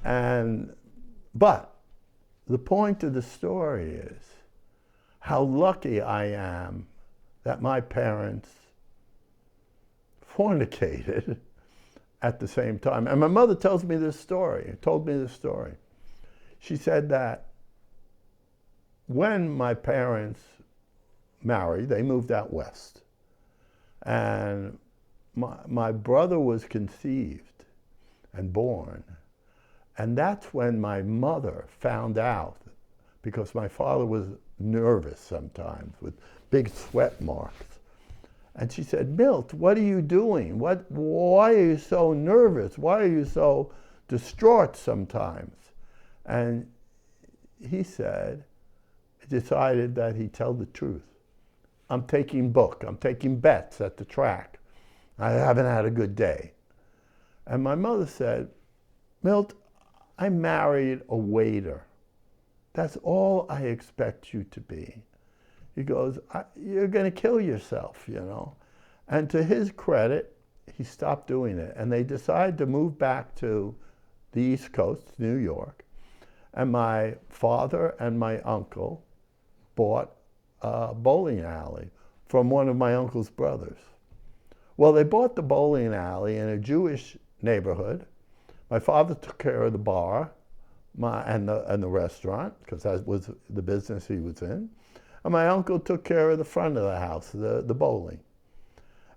And, but the point of the story is how lucky I am that my parents fornicated at the same time. And my mother tells me this story, told me this story. She said that when my parents married, they moved out west. And my brother was conceived and born. And that's when my mother found out, because my father was nervous sometimes with big sweat marks. And she said, Milt, what are you doing? Why are you so nervous? Why are you so distraught sometimes? And he decided that he'd tell the truth. I'm taking bets at the track. I haven't had a good day. And my mother said, Milt, I married a waiter. That's all I expect you to be. He goes, you're going to kill yourself, you know. And to his credit, he stopped doing it. And they decided to move back to the East Coast, New York. And my father and my uncle bought a bowling alley from one of my uncle's brothers. Well, they bought the bowling alley in a Jewish neighborhood. My father took care of the bar and the restaurant, because that was the business he was in. And my uncle took care of the front of the house, the bowling.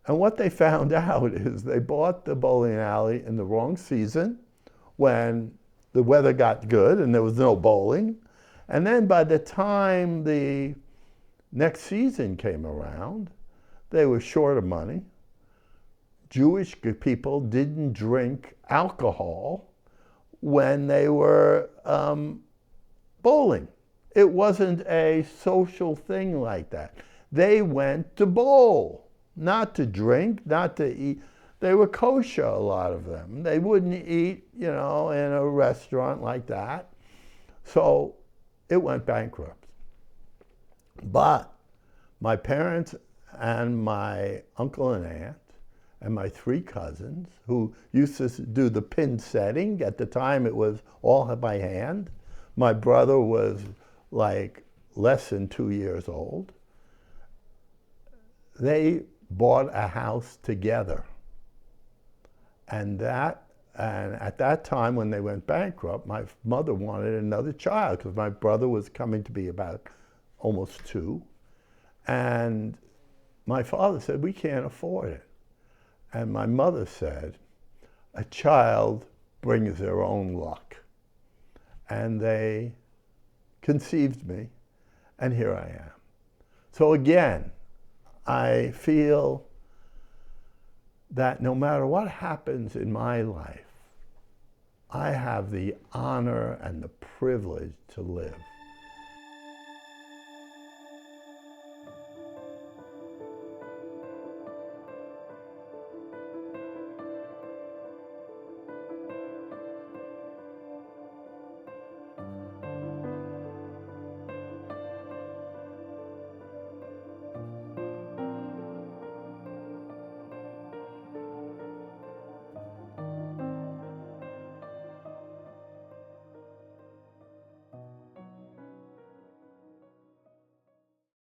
And what they found out is they bought the bowling alley in the wrong season, when the weather got good and there was no bowling. And then by the time the next season came around, they were short of money. Jewish people didn't drink alcohol when they were bowling. It wasn't a social thing like that. They went to bowl, not to drink, not to eat. They were kosher, a lot of them. They wouldn't eat, you know, in a restaurant like that. So it went bankrupt. But my parents and my uncle and aunt and my 3 cousins, who used to do the pin setting, at the time it was all by hand. My brother was like less than 2 years old. They bought a house together. And at that time, when they went bankrupt, my mother wanted another child, because my brother was coming to be about almost 2. And my father said, we can't afford it. And my mother said, a child brings their own luck. And they conceived me, and here I am. So again, I feel that no matter what happens in my life, I have the honor and the privilege to live.